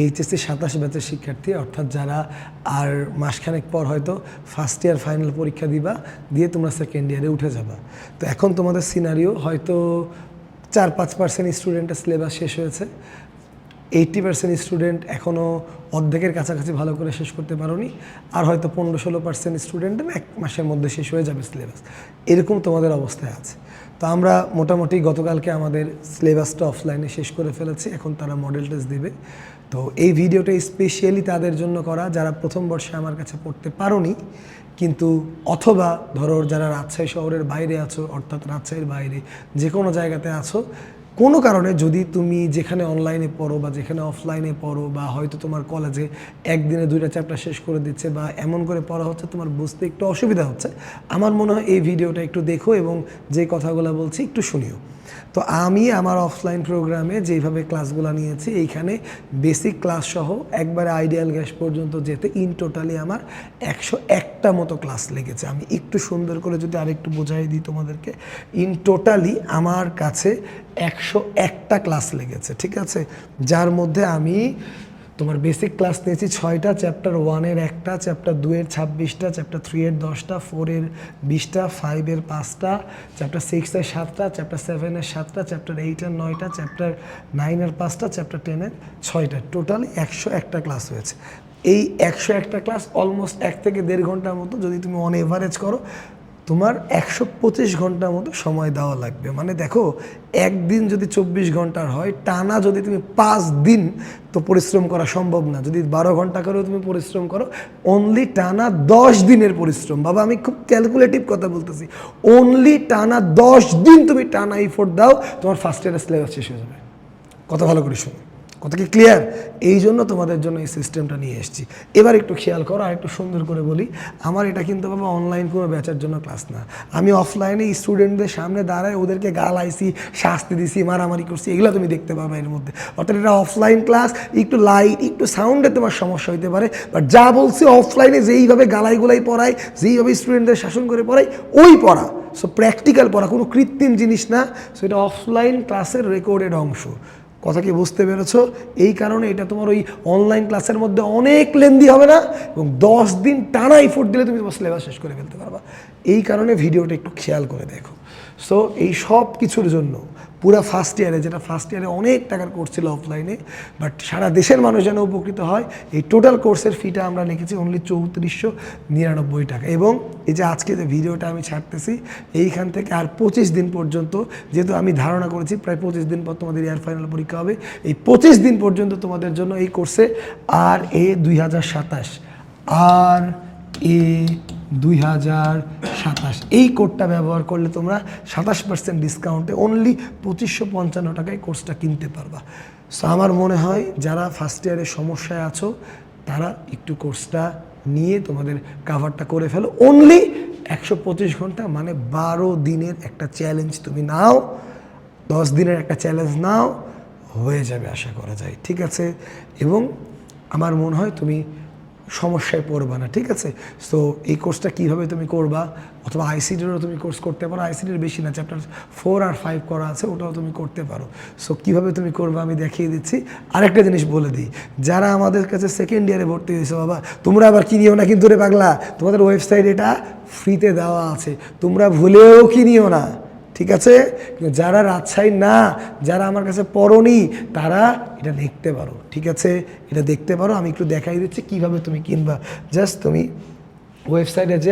HSC 27 ব্যাচের শিক্ষার্থী, অর্থাৎ যারা আর মাসখানেক পর হয়তো ফার্স্ট ইয়ার ফাইনাল পরীক্ষা দিবা, দিয়ে তোমরা সেকেন্ড ইয়ারে উঠে যাবা। তো এখন তোমাদের সিনারিও হয়তো 4-5% স্টুডেন্টের সিলেবাস শেষ হয়েছে, 80% স্টুডেন্ট এখনও অর্ধেকের কাছাকাছি ভালো করে শেষ করতে পারোনি, আর হয়তো 15-16% স্টুডেন্টের 1 মাসের মধ্যে শেষ হয়ে যাবে সিলেবাস। এরকম তোমাদের অবস্থায় আছে। তো আমরা মোটামুটি গতকালকে আমাদের সিলেবাসটা অফলাইনে শেষ করে ফেলেছি, এখন তারা মডেল টেস্ট দেবে। তো এই ভিডিওটা স্পেশালি তাদের জন্য করা যারা প্রথম বর্ষে আমার কাছে পড়তে পারোনি, কিন্তু অথবা ধরো যারা রাজশাহী শহরের বাইরে আছো, অর্থাৎ রাজশাহীর বাইরে যে কোনো জায়গাতে আছো, কোনো কারণে যদি তুমি যেখানে অনলাইনে পড়ো বা যেখানে অফলাইনে পড়ো, বা হয়তো তোমার কলেজে একদিনে 2টা চ্যাপ্টার শেষ করে দিচ্ছে বা এমন করে পড়া হচ্ছে তোমার বুঝতে একটু অসুবিধা হচ্ছে, আমার মনে হয় এই ভিডিওটা একটু দেখো এবং যে কথাগুলো বলছি একটু শুনিও। তো আমি আমার অফলাইন প্রোগ্রামে যেইভাবে ক্লাসগুলো নিয়েছি, এইখানে বেসিক ক্লাস সহ একবারে আইডিয়াল গ্যাস পর্যন্ত যেতে ইন টোটালি আমার 101টা মতো ক্লাস লেগেছে। আমি একটু সুন্দর করে যদি আরেকটু বোঝাই দিই তোমাদেরকে, ইন টোটালি আমার কাছে 101টা ক্লাস লেগেছে, ঠিক আছে? যার মধ্যে আমি তোমার বেসিক ক্লাস নিয়েছি 6টা, চ্যাপ্টার 1-এর 1টা, চ্যাপ্টার 2-এর 26টা, চ্যাপ্টার 3-এর 10টা, 4-এর 20টা, 5-এর 5টা, চ্যাপ্টার 6-এর 7টা, চ্যাপ্টার 7-এর 7টা, চ্যাপ্টার 8-এর 9টা, চ্যাপ্টার 9-এর 5টা, চ্যাপ্টার 10-এর 6টা, টোটালি 101টা ক্লাস হয়েছে। এই 101টা ক্লাস অলমোস্ট 1 থেকে 1.5 ঘন্টার মতো যদি তুমি অন এভারেজ করো, তোমার 125 ঘন্টার মতো সময় দেওয়া লাগবে। মানে দেখো, একদিন যদি 24 ঘন্টার হয়, টানা যদি তুমি 5 দিন, তো পরিশ্রম করা সম্ভব না। যদি 12 ঘন্টা করেও তুমি পরিশ্রম করো, অনলি টানা 10 দিনের পরিশ্রম। বাবা, আমি খুব ক্যালকুলেটিভ কথা বলতেছি, অনলি টানা 10 দিন তুমি টানা এফোর্ট দাও, তোমার ফার্স্ট ইয়ারের সিলেবাস শেষ হয়ে যাবে। কথা ভালো করে শোনো, কথা কি ক্লিয়ার? এই জন্য তোমাদের জন্য এই সিস্টেমটা নিয়ে এসেছি। এবার একটু খেয়াল করো, আর একটু সুন্দর করে বলি, আমার এটা কিন্তু বাবা অনলাইন কোনো ব্যাচের জন্য ক্লাস না। আমি অফলাইনে স্টুডেন্টদের সামনে দাঁড়ায় ওদেরকে গালাইছি, শাস্তি দিছি, মারামারি করছি, এগুলো তুমি দেখতে পাবে এর মধ্যে। অর্থাৎ এটা অফলাইন ক্লাস, একটু লাইট, একটু সাউন্ডে তোমার সমস্যা হইতে পারে, বাট যা বলছি অফলাইনে যেইভাবে গালাইগুলাই পড়ায়, যেইভাবে স্টুডেন্টদের শাসন করে পড়ায়, ওই পড়া। সো প্র্যাকটিক্যাল পড়া, কোনো কৃত্রিম জিনিস না। সো এটা অফলাইন ক্লাসের রেকর্ডেড অংশ। কথা কি বুঝতে পেরেছো? এই কারণে এটা তোমার ওই অনলাইন ক্লাসের মধ্যে অনেক লেন্দি হবে না, এবং 10 দিন টানা এফোর্ট দিলে তুমি তোমার সিলেবাস শেষ করে ফেলতে পারবা। এই কারণে ভিডিওটা একটু খেয়াল করে দেখো। সো এই সব কিছুর জন্য পুরো ফার্স্ট ইয়ারে, যেটা ফার্স্ট ইয়ারে অনেক টাকার কোর্স ছিল অফলাইনে, বাট সারা দেশের মানুষ যেন উপকৃত হয়, এই টোটাল কোর্সের ফিটা আমরা লিখেছি অনলি 3499 টাকা। এবং এই যে আজকে যে ভিডিওটা আমি ছাড়তেছি, এইখান থেকে আর 25 দিন পর্যন্ত, যেহেতু আমি ধারণা করেছি প্রায় 25 দিন পর তোমাদের ইয়ার ফাইনাল পরীক্ষা হবে, এই 25 দিন পর্যন্ত তোমাদের জন্য এই কোর্সে RA 2027 2027 এই কোডটা ব্যবহার করলে তোমরা 27% ডিসকাউন্টে অনলি 2555 টাকায় কোর্সটা কিনতে পারবা। সো আমার মনে হয় যারা ফার্স্ট ইয়ারের সমস্যায় আছো, তারা একটু কোর্সটা নিয়ে তোমাদের কাভারটা করে ফেলো। অনলি 125 ঘন্টা, মানে 12 দিনের একটা চ্যালেঞ্জ তুমি নাও, 10 দিনের একটা চ্যালেঞ্জ নাও, হয়ে যাবে আশা করা যায়, ঠিক আছে? এবং আমার মনে হয় তুমি সমস্যায় পড়বা না, ঠিক আছে? সো এই কোর্সটা কীভাবে তুমি করবা, অথবা আইসিডিরও তুমি কোর্স করতে পারো, আইসিডির বেশি না, চ্যাপ্টার 4 আর 5 করা আছে, ওটাও তুমি করতে পারো। সো কীভাবে তুমি করবা আমি দেখিয়ে দিচ্ছি। আরেকটা জিনিস বলে দিই, যারা আমাদের কাছে সেকেন্ড ইয়ারে ভর্তি হয়েছে, বাবা তোমরা আবার কিনিও না কিন্তু রে পাগলা, তোমাদের ওয়েবসাইট এটা ফ্রিতে দেওয়া আছে, তোমরা ভুলেও কিনিও না, ঠিক আছে? যারা রাজশাহী না, যারা আমার কাছে পড়োনি, তারা এটা দেখতে পারো, ঠিক আছে? এটা দেখতে পারো, আমি একটু দেখাই দিচ্ছি কীভাবে তুমি কিনবা। জাস্ট তুমি ওয়েবসাইটে যে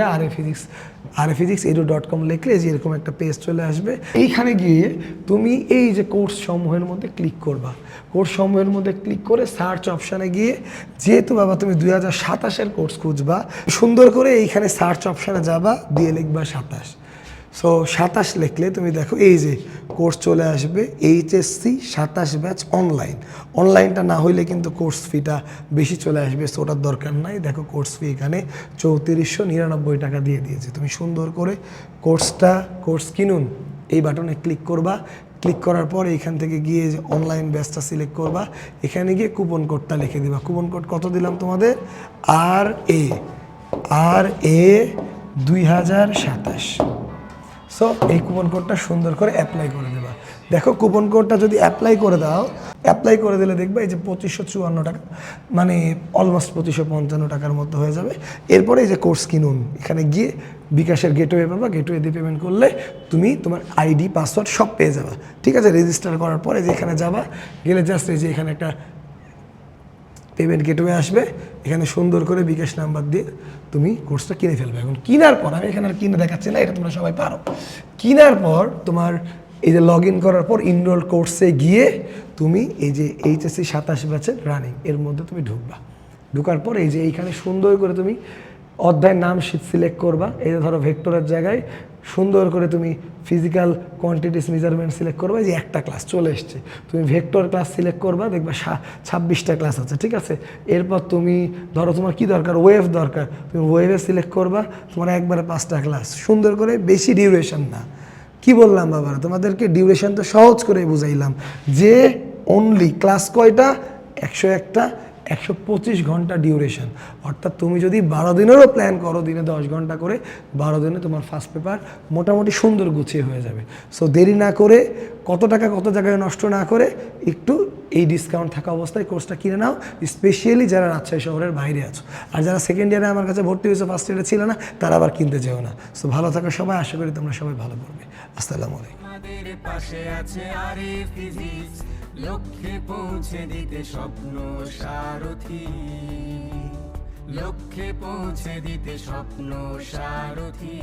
araphysics.edu.com লিখলে যে এরকম একটা পেজ চলে আসবে। এইখানে গিয়ে তুমি এই যে কোর্স সমূহের মধ্যে ক্লিক করবা, কোর্স সমূহের মধ্যে ক্লিক করে সার্চ অপশানে গিয়ে, যেহেতু বাবা তুমি 2027-এর কোর্স খুঁজবা, সুন্দর করে এইখানে সার্চ অপশানে যাবা, দিয়ে লিখবা 27। সো 27 লিখলে তুমি দেখো এই যে কোর্স চলে আসবে, এইচএসসি 27 ব্যাচ অনলাইন। অনলাইনটা না হইলে কিন্তু কোর্স ফিটা বেশি চলে আসবে, সো ওটার দরকার নাই। দেখো কোর্স ফি এখানে 3499 টাকা দিয়ে দিয়েছে। তুমি সুন্দর করে কোর্স কিনুন এই বাটনে ক্লিক করবা। ক্লিক করার পর এইখান থেকে গিয়ে যে অনলাইন ব্যাচটা সিলেক্ট করবা, এখানে গিয়ে কুপন কোডটা লিখে দিবা। কুপন কোড কত দিলাম তোমাদের? RA 2027। সো এই কুপন কোডটা সুন্দর করে অ্যাপ্লাই করে দেবা। দেখো কুপন কোডটা যদি অ্যাপ্লাই করে দাও, অ্যাপ্লাই করে দিলে দেখবে এই যে 2554 টাকা, মানে অলমোস্ট 2555 টাকার মতো হয়ে যাবে। এরপরে এই যে কোর্স কিনুন, এখানে গিয়ে বিকাশের গেটওয়ে পাবা, গেটওয়ে দিয়ে পেমেন্ট করলে তুমি তোমার আইডি পাসওয়ার্ড সব পেয়ে যাবে। ঠিক আছে, রেজিস্টার করার পরে যে এখানে যাবা, গেলে জাস্ট এই যে এখানে একটা পেমেন্ট গেটওয়ে আসবে, এখানে সুন্দর করে বিকাশ নাম্বার দিয়ে তুমি কোর্সটা কিনে ফেলবে। এখন কেনার পর, আমি এখানে আর কিনে দেখাচ্ছি না, এটা তোমরা সবাই পারো। কেনার পর তোমার এই যে লগ ইন করার পর ইনরোল কোর্সে গিয়ে তুমি এই যে এইচএসসি 27 ব্যাচের রানিং এর মধ্যে তুমি ঢুকবা। ঢুকার পর এই যে এইখানে সুন্দর করে তুমি অধ্যায়ের নাম সিলেক্ট করবা। এই যে ধরো ভেক্টরের জায়গায় সুন্দর করে তুমি ফিজিক্যাল কোয়ান্টিটিস মেজারমেন্ট সিলেক্ট করবা, যে একটা ক্লাস চলে এসছে, তুমি ভেক্টর ক্লাস সিলেক্ট করবা, দেখবা 26টা ক্লাস আছে। ঠিক আছে, এরপর তুমি ধরো তোমার কি দরকার, ওয়েভ দরকার, তুমি ওয়েভে সিলেক্ট করবা, তোমার একবারে 5টা ক্লাস সুন্দর করে, বেশি ডিউরেশন না। কি বললাম বাবা, তোমাদেরকে ডিউরেশন তো সহজ করে বুঝাইলাম, যে অনলি ক্লাস কয়টা, 101টা, 125 ঘন্টা ডিউরেশন। অর্থাৎ তুমি যদি 12 দিনেরও প্ল্যান করো, দিনে 10 ঘন্টা করে, 12 দিনে তোমার ফার্স্ট পেপার মোটামুটি সুন্দর গুছিয়ে হয়ে যাবে। সো দেরি না করে, কত টাকা কত জায়গায় নষ্ট না করে, একটু এই ডিসকাউন্ট থাকা অবস্থায় কোর্সটা কিনে নাও, স্পেশালি যারা রাজশাহী শহরের বাইরে আছো। আর যারা সেকেন্ড ইয়ারে আমার কাছে ভর্তি হয়েছে, ফার্স্ট ইয়ারে ছিল না, তারা আবার কিনতে যেও না। সো ভালো থাকো সবাই, আশা করি তোমরা সবাই ভালো করবে। আসসালামু আলাইকুম। আমাদের পাশে আছে আরিফ ফিজিক্স, লক্ষ্যে পৌঁছে দিতে স্বপ্ন সারথি, লক্ষ্যে পৌঁছে দিতে স্বপ্ন সারথি।